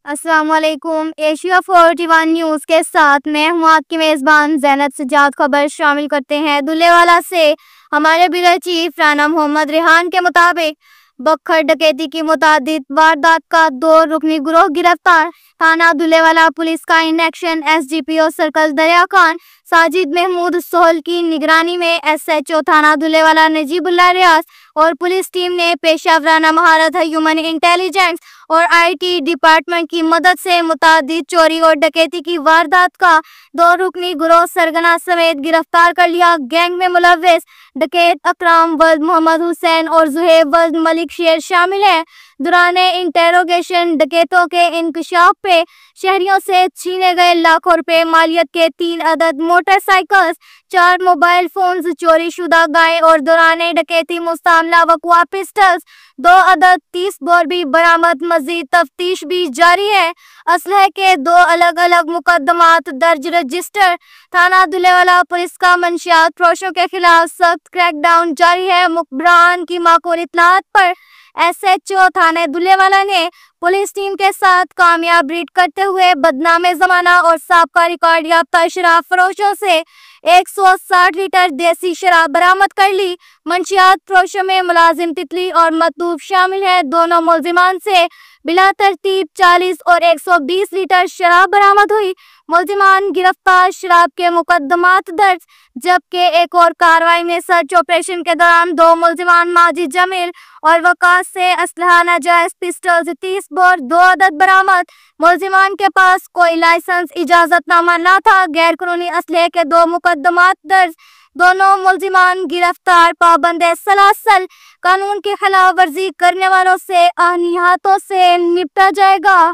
अस्सलाम वालेकुम। Asia 41 news के साथ मैं हूँ आपकी मेज़बान ज़ैनब सज्जाद। खबर शामिल करते हैं दुल्लेवाला से। हमारे ब्यूरो चीफ राना मोहम्मद रेहान के मुताबिक बक्खर डकैती की मुतादिद वारदात का 2 रुकनी गिरोह गिरफ्तार। थाना दुल्लेवाला पुलिस का इन एक्शन SDPO सर्कल दरिया खान साजिद महमूद सोहल की निगरानी में SHO थाना दुल्लेवाला नजीबुल्लाह रियाज और पुलिस टीम ने पेशावराना महारत ह्यूमन इंटेलिजेंस और IT डिपार्टमेंट की मदद से मुतादिद चोरी और डकैती की वारदात का 2 रुकनी गिरोह सरगना समेत गिरफ्तार कर लिया। गैंग में मुलव्विस डकैत अकराम वल्द मोहम्मद हुसैन और जुहैब वल्द मलिक शेर शामिल है। दौराने इंटेरोगेशन डकैतों के इंकशाफ पे शहरियों से छीने गए लाखों रुपए मालियत के 3 अदद मोटरसाइकिल्स, 4 मोबाइल फोन्स, चोरी शुदा गाय और दौराने डकैती मुस्तामला वकवा पिस्टल्स, 2 अदद 30 बोर भी बरामद। मजीद तफ्तीश भी जारी है। असलहे के 2 अलग अलग मुकदमात दर्ज रजिस्टर। थाना दुल्लेवाला पुलिस का मंशियात फरोशों के खिलाफ सख्त क्रैकडाउन जारी है। मुखबरान की माकूल इत्तलात पर SHO थाने दुल्लेवाला ने पुलिस टीम के साथ कामयाब रेड करते हुए बदनामे जमाना और साबका रिकॉर्ड याफ्ता शराब फरोशों से 160 लीटर देसी शराब बरामद कर ली। मंशियात फरोशों में मुलाजिम तितली और मतलूब शामिल है। दोनों मुलजिमान से बिला तरतीब 40 और 120 लीटर शराब बरामद हुई। मुलजिमान गिरफ्तार, शराब के मुकदमात दर्ज। जबकि एक और कार्रवाई में सर्च ऑपरेशन के दौरान 2 मुलजिमान माजिद जमील और वकास से असलहा नाजायज पिस्टल्स 30 बोर 2 अदद बरामद। मुलजिमान के पास कोई लाइसेंस इजाजतनामा न था। गैर कानूनी असलहे के 2 मुकदमात दर्ज। दोनों मुलजिमान गिरफ्तार। पाबंद सलासल कानून की खिलाफ वर्जी करने वालों से आहनी हाथों से निपटा जाएगा।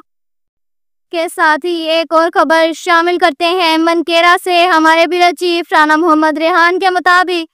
के साथ ही एक और खबर शामिल करते हैं मनकेरा से। हमारे ब्यूरो चीफ राना मोहम्मद रेहान के मुताबिक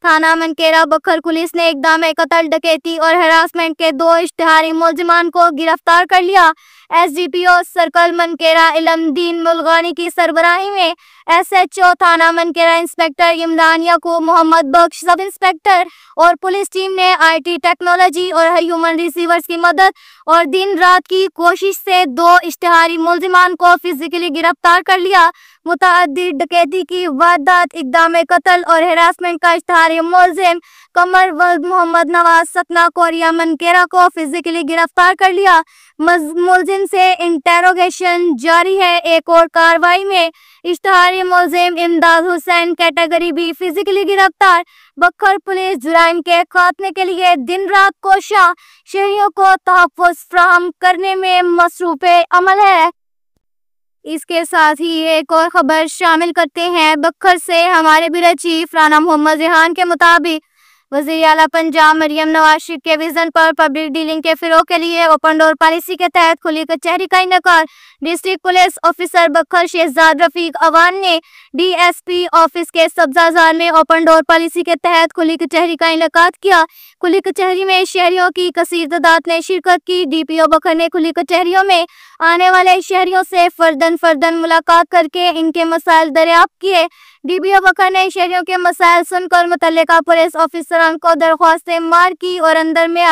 थाना मनकेरा बखर पुलिस ने इक़दाम कत्ल, डकैती और हरासमेंट के 2 इश्तिहारी मुलजिमान को गिरफ्तार कर लिया। SDPO सर्कल मनकेरा इलमदीन मुल्गानी की सरबराही में SHO थाना मनकेरा इंस्पेक्टर इमरान याकूब, मोहम्मद बख्श सब इंस्पेक्टर और पुलिस टीम ने IT टेक्नोलॉजी और ह्यूमन रिसीवर्स की मदद और दिन रात की कोशिश से 2 इश्तिहारी मुलजिमान को फिजिकली गिरफ्तार कर लिया। मुतअद्दिद डकैती की वारदात, इक़दाम कत्ल और हरासमेंट का इश्तिहारी मुलजिम कमर वल्द मोहम्मद नवाज सकना कोरिया मनकेरा को फिजिकली गिरफ्तार कर लिया। मुलजिम से इंटेरोगेशन जारी है। एक और कार्रवाई में इश्तिहारी मुलजिम इमदाद हुसैन कैटेगरी भी फिजिकली गिरफ्तार। बखर पुलिस जुराइम के खात्मे के लिए दिन रात कोशिश शहरियों को तहफ़्फ़ुज़ फराहम करने में मसरूफ़ अमल है। इसके साथ ही एक और खबर शामिल करते हैं बखर से। हमारे ब्यूरो चीफ राना मोहम्मद रेहान के मुताबिक वज़ीर आला पंजाब मरियम नवाज शरीफ के विजन पर पब्लिक डीलिंग के फ़रोग़ के लिए ओपन डोर पॉलिसी के तहत खुली कचहरी का इनेकाद। डिस्ट्रिक्ट पुलिस ऑफिसर बखर शहजाद रफीक अवान ने DSP ऑफिस के सब्जाजार में ओपन डोर पॉलिसी के तहत खुली कचहरी का इनेकाद किया। खुली कचहरी में शहरियों की कसीर तादाद ने शिरकत की। DPO बखर ने खुली कचहरियों में आने वाले शहरियों से फर्दन मुलाकात करके इनके मसाइल दरियाफ्त किए। DPO बखर ने शहरियों के मसाइल सुनकर मुतल्लिका पुलिस ऑफिसरान को दरख्वास्तें मार की और अंदर में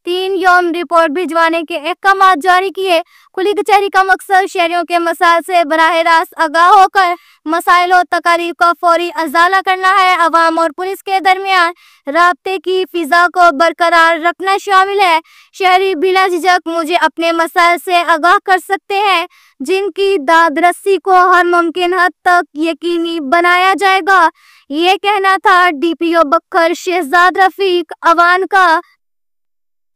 3 यौम रिपोर्ट भिजवाने के अहकाम जारी किए। खुली कचहरी का मकसद शहरियों के मसाइल से बराह रास्त आगाह होकर मसाइल और तकारीब का फौरी अजाला करना है। अवाम और पुलिस के दरमियान राब्ते की फिजा को बरकरार रखना शामिल है। शहरी बिला झिझक मुझे अपने मसाइल से आगाह कर सकते हैं, जिनकी दादरसी को हर मुमकिन हद तक यकीनी बनाया जाएगा। ये कहना था DPO बखर शहजाद रफीक अवान का।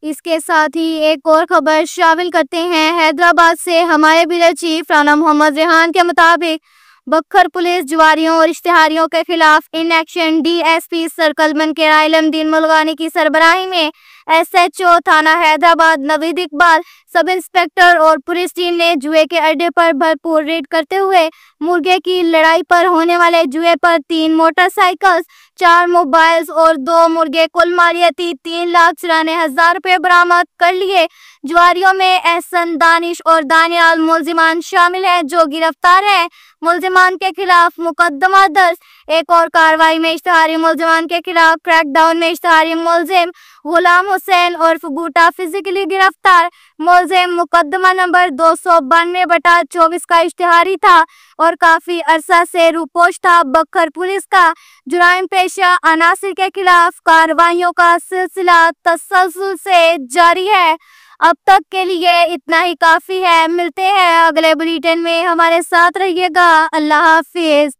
इसके साथ ही एक और खबर शामिल करते हैं हैदराबाद से। हमारे ब्यूरो चीफ राना मोहम्मद रेहान के मुताबिक बखर पुलिस जुआरियों और इश्तिहारियों के खिलाफ in action DSP circle मनकेरा Ilamdin मुल्गानी की सरबराही में SHO थाना हैदराबाद नवीद इकबाल सब इंस्पेक्टर और पुलिस टीम ने जुए के अड्डे पर भरपूर रेड करते हुए मुर्गे की लड़ाई पर होने वाले जुए पर 3 मोटरसाइकिल्स, 4 मोबाइल्स और 2 मुर्गे कुल मालियती 3,94,000 रुपए बरामद कर लिए। जुआरियों में एहसन, दानिश और दानियाल मुलजिमान शामिल हैं जो गिरफ्तार हैं। मुलजिमान के खिलाफ मुकदमा दर्ज। एक और कार्रवाई में इश्तिहारी मुलजिमान के खिलाफ क्रैकडाउन में इश्तिहारी मुलजिम गुलाम हुसैन और बूटा फिजिकली गिरफ्तार। मुलजिम मुकदमा नंबर 292/24 का इश्तिहारी था और काफी अरसा से रूपोश था। बखर पुलिस का जुराइम पेशा अनासिर के खिलाफ कार्रवाइयों का सिलसिला तसलसल से जारी है। अब तक के लिए इतना ही काफी है। मिलते हैं अगले बुलेटिन में, हमारे साथ रहिएगा। अल्लाह हाफिज।